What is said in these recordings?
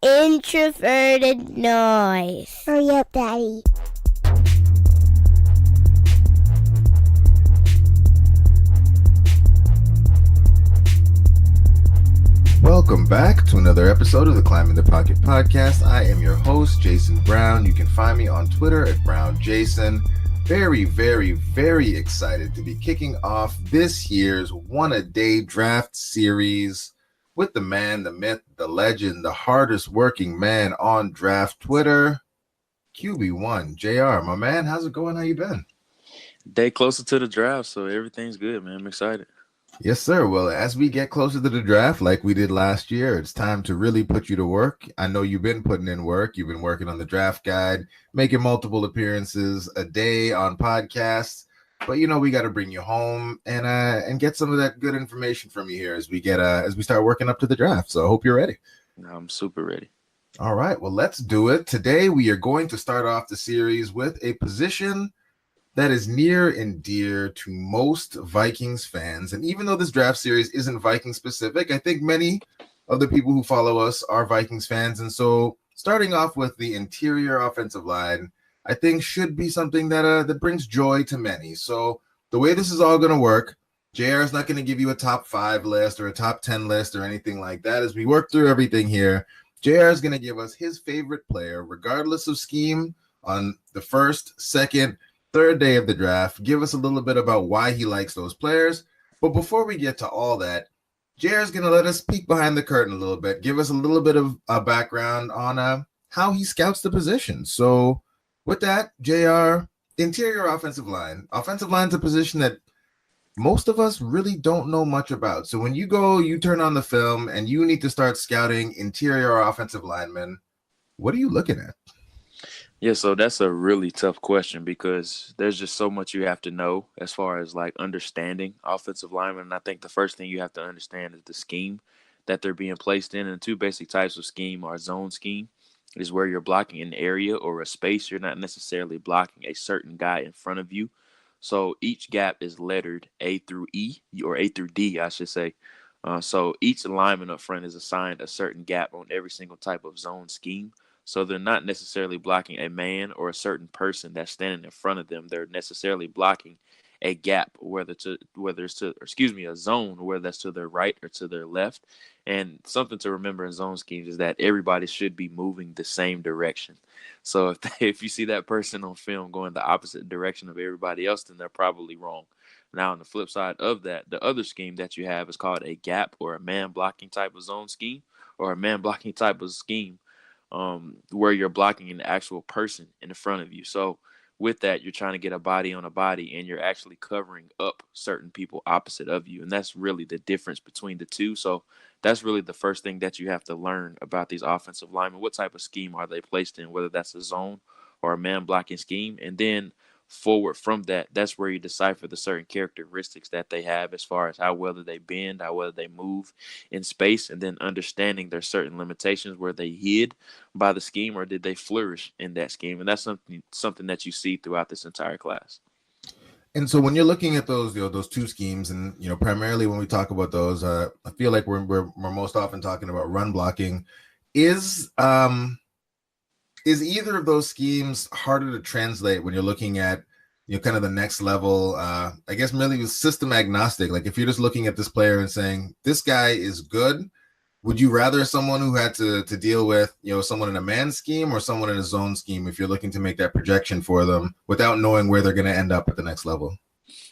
introverted noise. Hurry up, Daddy. Welcome back to another episode of the Climb in the Pocket podcast. I am your host, Jayson Brown. You can find me on Twitter at BrownJayson. Very, very, very excited to be kicking off this year's one-a-day draft series with the man, the myth, the legend, the hardest working man on draft Twitter, QB1. JR, my man, how's it going? How you been? Day closer to the draft, so everything's good, man. I'm excited. Yes, sir. Well, as we get closer to the draft, like we did last year, it's time to really put you to work. I know you've been putting in work. You've been working on the draft guide, making multiple appearances a day on podcasts. But we got to bring you home and get some of that good information from you here as we start working up to the draft. So I hope you're ready. I'm super ready. All right. Well, let's do it. Today we are going to start off the series with a position that is near and dear to most Vikings fans. And even though this draft series isn't Viking specific, I think many of the people who follow us are Vikings fans. And so starting off with the interior offensive line, I think should be something that brings joy to many. So the way this is all going to work, JR is not going to give you a top 5 list or a top 10 list or anything like that. As we work through everything here, JR is going to give us his favorite player, regardless of scheme, on the first, second, third day of the draft. Give us a little bit about why he likes those players. But before we get to all that, JR is going to let us peek behind the curtain a little bit, give us a little bit of a background on how he scouts the position. So with that, JR, interior offensive line. Offensive line is a position that most of us really don't know much about. So when you turn on the film and you need to start scouting interior offensive linemen, what are you looking at? Yeah, so that's a really tough question because there's just so much you have to know as far as like understanding offensive linemen. And I think the first thing you have to understand is the scheme that they're being placed in. And two basic types of scheme are zone scheme, is where you're blocking an area or a space. You're not necessarily blocking a certain guy in front of you. So each gap is lettered A through E, or A through D, I should say. So each lineman up front is assigned a certain gap on every single type of zone scheme. So they're not necessarily blocking a man or a certain person that's standing in front of them. They're necessarily blocking a gap, whether it's a zone, whether that's to their right or to their left. And something to remember in zone schemes is that everybody should be moving the same direction. So if you see that person on film going the opposite direction of everybody else, then they're probably wrong. Now, on the flip side of that, the other scheme that you have is called a gap or a man blocking type of zone scheme, or a man blocking type of scheme, where you're blocking an actual person in front of you. So with that, you're trying to get a body on a body, and you're actually covering up certain people opposite of you. And that's really the difference between the two. So that's really the first thing that you have to learn about these offensive linemen. What type of scheme are they placed in, whether that's a zone or a man blocking scheme? And then forward from that, that's where you decipher the certain characteristics that they have as far as how well they bend, how well they move in space, and then understanding there's certain limitations where they hid by the scheme or did they flourish in that scheme. And that's something that you see throughout this entire class. And so when you're looking at those, those two schemes, and primarily when we talk about those, I feel like we're most often talking about run blocking. Is either of those schemes harder to translate when you're looking at kind of the next level? I guess really with system agnostic. Like if you're just looking at this player and saying this guy is good, would you rather someone who had to deal with someone in a man scheme or someone in a zone scheme if you're looking to make that projection for them without knowing where they're going to end up at the next level?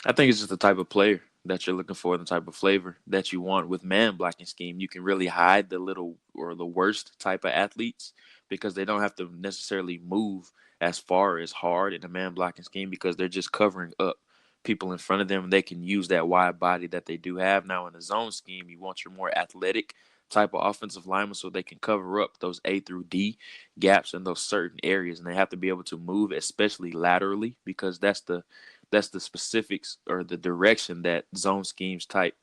I think it's just the type of player that you're looking for, the type of flavor that you want. With man blocking scheme, you can really hide the little or the worst type of athletes because they don't have to necessarily move as far as hard in a man blocking scheme because they're just covering up people in front of them. They can use that wide body that they do have. Now in a zone scheme, you want your more athletic type of offensive linemen so they can cover up those A through D gaps in those certain areas. And they have to be able to move, especially laterally, because that's the specifics or the direction that zone schemes type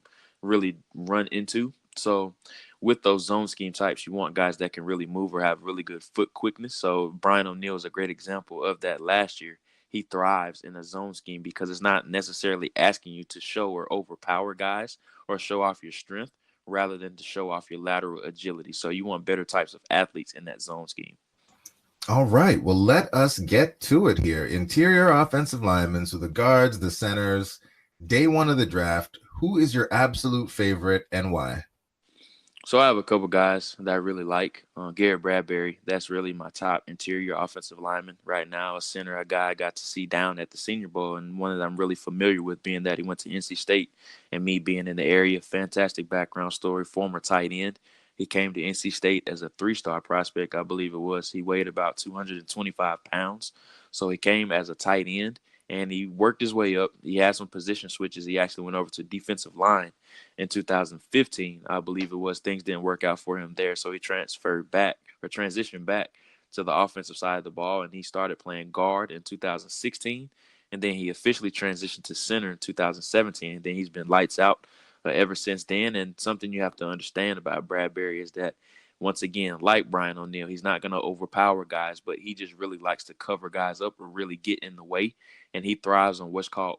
really run into. So with those zone scheme types, you want guys that can really move or have really good foot quickness. So Brian O'Neill is a great example of that last year. He thrives in a zone scheme because it's not necessarily asking you to show or overpower guys or show off your strength. rather than to show off your lateral agility. So you want better types of athletes in that zone scheme. All right. Well, let us get to it here. Interior offensive linemen, so the guards, the centers, day one of the draft. Who is your absolute favorite and why? So I have a couple guys that I really like. Garrett Bradbury, that's really my top interior offensive lineman right now. A center, a guy I got to see down at the Senior Bowl, and one that I'm really familiar with, being that he went to NC State and me being in the area. Fantastic background story. Former tight end. He came to NC State as a 3-star prospect, I believe it was. He weighed about 225 pounds. So he came as a tight end, and he worked his way up. He had some position switches. He actually went over to defensive line in 2015, I believe it was. Things didn't work out for him there, so he transitioned back to the offensive side of the ball, and he started playing guard in 2016, and then he officially transitioned to center in 2017, and then he's been lights out ever since then. And something you have to understand about Bradbury is that, once again, like Brian O'Neill, he's not going to overpower guys, but he just really likes to cover guys up or really get in the way. And he thrives on what's called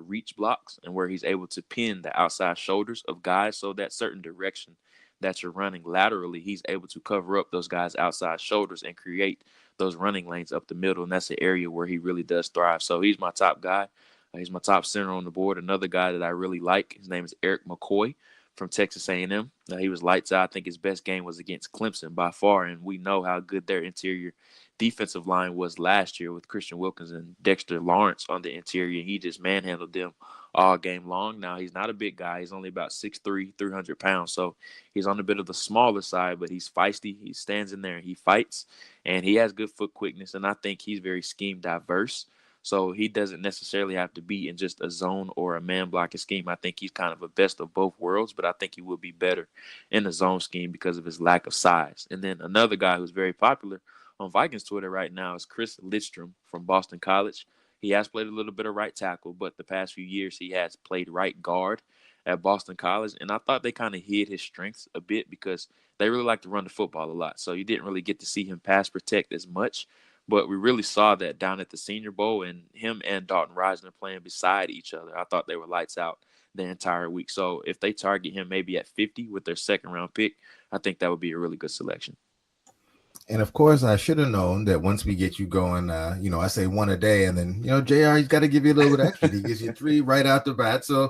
reach blocks, and where he's able to pin the outside shoulders of guys, so that certain direction that you're running laterally, he's able to cover up those guys' outside shoulders and create those running lanes up the middle. And that's the area where he really does thrive. So he's my top guy. He's my top center on the board. Another guy that I really like, his name is Erik McCoy from Texas A&M. He was lights out. I think his best game was against Clemson by far, and we know how good their interior defensive line was last year with Christian Wilkins and Dexter Lawrence on the interior. He just manhandled them all game long. Now, he's not a big guy. He's only about 6'3", 300 pounds, so he's on a bit of the smaller side, but he's feisty. He stands in there and he fights, and he has good foot quickness, and I think he's very scheme diverse. So he doesn't necessarily have to be in just a zone or a man blocking scheme. I think he's kind of a best of both worlds, but I think he will be better in the zone scheme because of his lack of size. And then another guy who's very popular on Vikings Twitter right now is Chris Lindstrom from Boston College. He has played a little bit of right tackle, but the past few years he has played right guard at Boston College. And I thought they kind of hid his strengths a bit because they really like to run the football a lot. So you didn't really get to see him pass protect as much. But we really saw that down at the Senior Bowl, and him and Dalton Risner playing beside each other. I thought they were lights out the entire week. So if they target him maybe at 50 with their second-round pick, I think that would be a really good selection. And of course, I should have known that once we get you going, I say one a day, and then, JR, he's got to give you a little bit extra. He gives you 3 right out the bat. So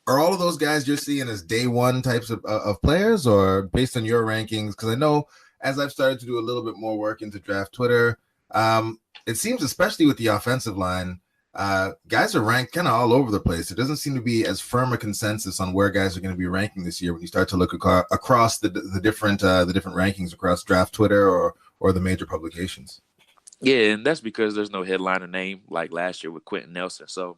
are all of those guys you're seeing as day one types of players, or based on your rankings? Because I know as I've started to do a little bit more work into draft Twitter, it seems, especially with the offensive line, guys are ranked kind of all over the place. There doesn't seem to be as firm a consensus on where guys are going to be ranking this year when you start to look across the different rankings across draft Twitter or the major publications. Yeah, and that's because there's no headliner name like last year with Quentin Nelson. So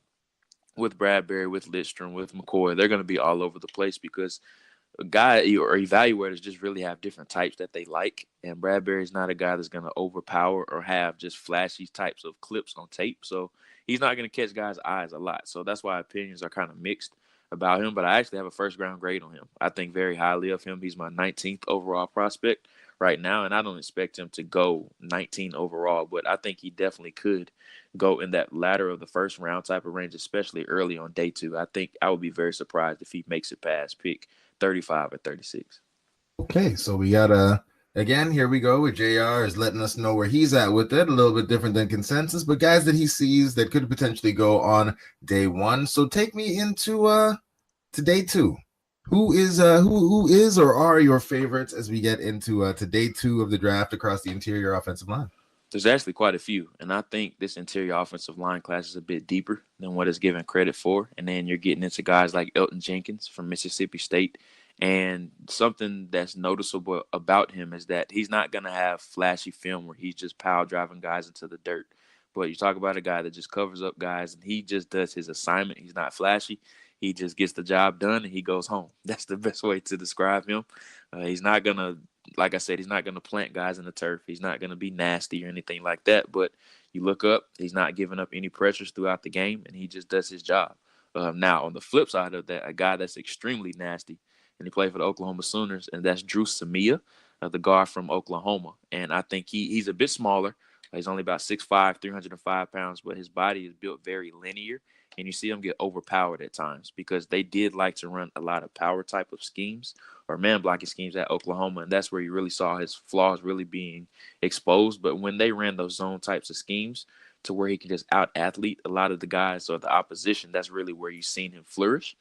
with Bradbury, with Lindstrom, with McCoy, they're going to be all over the place because a guy or evaluators just really have different types that they like. And Bradbury's not a guy that's going to overpower or have just flashy types of clips on tape. So he's not going to catch guys' eyes a lot. So that's why opinions are kind of mixed about him. But I actually have a first-round grade on him. I think very highly of him. He's my 19th overall prospect right now, and I don't expect him to go 19 overall, but I think he definitely could go in that latter of the first round type of range, especially early on day 2. I think I would be very surprised if he makes it past pick 35 or 36. Okay, so we got again, here we go with JR is letting us know where he's at with it. A little bit different than consensus, but guys that he sees that could potentially go on day 1. So take me into to day 2. Who is or are your favorites as we get into to day 2 of the draft across the interior offensive line? There's actually quite a few, and I think this interior offensive line class is a bit deeper than what is given credit for. And then you're getting into guys like Elgton Jenkins from Mississippi State. And something that's noticeable about him is that he's not going to have flashy film where he's just pile driving guys into the dirt. But you talk about a guy that just covers up guys, and he just does his assignment. He's not flashy. He just gets the job done, and he goes home. That's the best way to describe him. He's not going to, like I said, he's not going to plant guys in the turf. He's not going to be nasty or anything like that. But you look up, he's not giving up any pressures throughout the game, and he just does his job. Now, on the flip side of that, a guy that's extremely nasty, and he played for the Oklahoma Sooners, and that's Dru Samia, the guard from Oklahoma. And I think he's a bit smaller. He's only about 6'5", 305 pounds, but his body is built very linear. and you see them get overpowered at times because they did like to run a lot of power type of schemes or man blocking schemes at Oklahoma, and that's where you really saw his flaws really being exposed. But when they ran those zone types of schemes to where he can just out athlete a lot of the guys or the opposition, that's really where you've seen him flourish.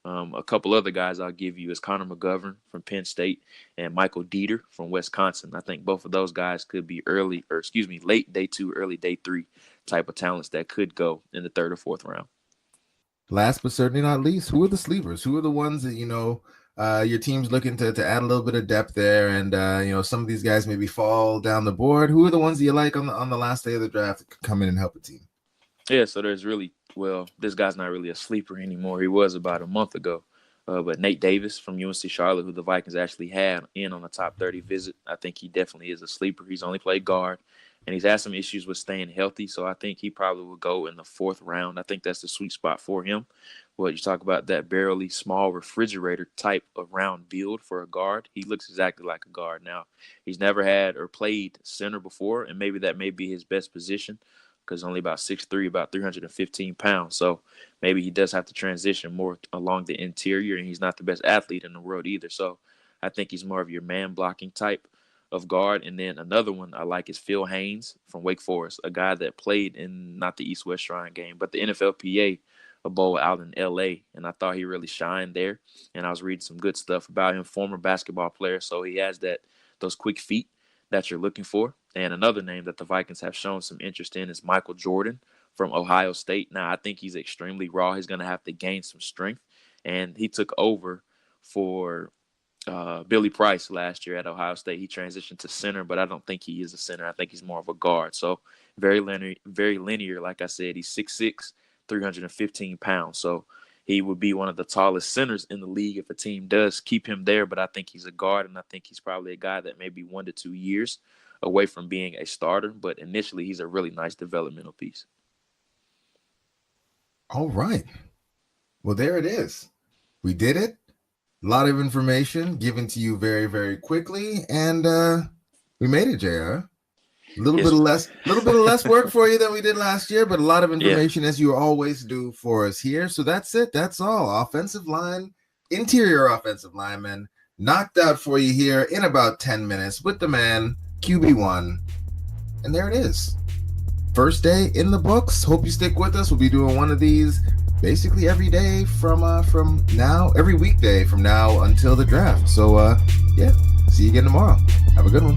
A couple other guys I'll give you is Connor McGovern from Penn State and Michael Deiter from Wisconsin. I think both of those guys could be late day 2, early day 3 type of talents that could go in the 3rd or 4th round. Last but certainly not least, who are the sleepers? Who are the ones that, your team's looking to add a little bit of depth there, and some of these guys maybe fall down the board? Who are the ones that you like on the last day of the draft that could come in and help a team? Yeah, so there's this guy's not really a sleeper anymore. He was about a month ago. But Nate Davis from UNC Charlotte, who the Vikings actually had in on a top 30 visit, I think he definitely is a sleeper. He's only played guard, and he's had some issues with staying healthy, so I think he probably will go in the 4th round. I think that's the sweet spot for him. Well, you talk about that barely small refrigerator type of round build for a guard. He looks exactly like a guard. Now, he's never had or played center before, and maybe that may be his best position because only about 6'3", about 315 pounds. So maybe he does have to transition more along the interior, and he's not the best athlete in the world either. So I think he's more of your man blocking type of guard. And then another one I like is Phil Haynes from Wake Forest, a guy that played in not the East-West Shrine game, but the NFLPA, a bowl out in L.A., and I thought he really shined there. And I was reading some good stuff about him, former basketball player, so he has those quick feet that you're looking for. And another name that the Vikings have shown some interest in is Michael Jordan from Ohio State. Now, I think he's extremely raw. He's going to have to gain some strength. And he took over for Billy Price last year at Ohio State. He transitioned to center, but I don't think he is a center. I think he's more of a guard. So very linear. Like I said, he's 6'6", 315 pounds. So he would be one of the tallest centers in the league if a team does keep him there. But I think he's a guard, and I think he's probably a guy that may be 1 to 2 years away from being a starter. But initially, he's a really nice developmental piece. All right. Well, there it is. We did it. A lot of information given to you very, very quickly, and we made it, JR. A little bit of less work for you than we did last year, but a lot of information as you always do for us here. So that's it. That's all. Offensive line, interior offensive lineman, knocked out for you here in about 10 minutes with the man, QB1. And there it is. First day in the books. Hope you stick with us. We'll be doing one of these basically every day from now, every weekday from now until the draft. So, see you again tomorrow. Have a good one.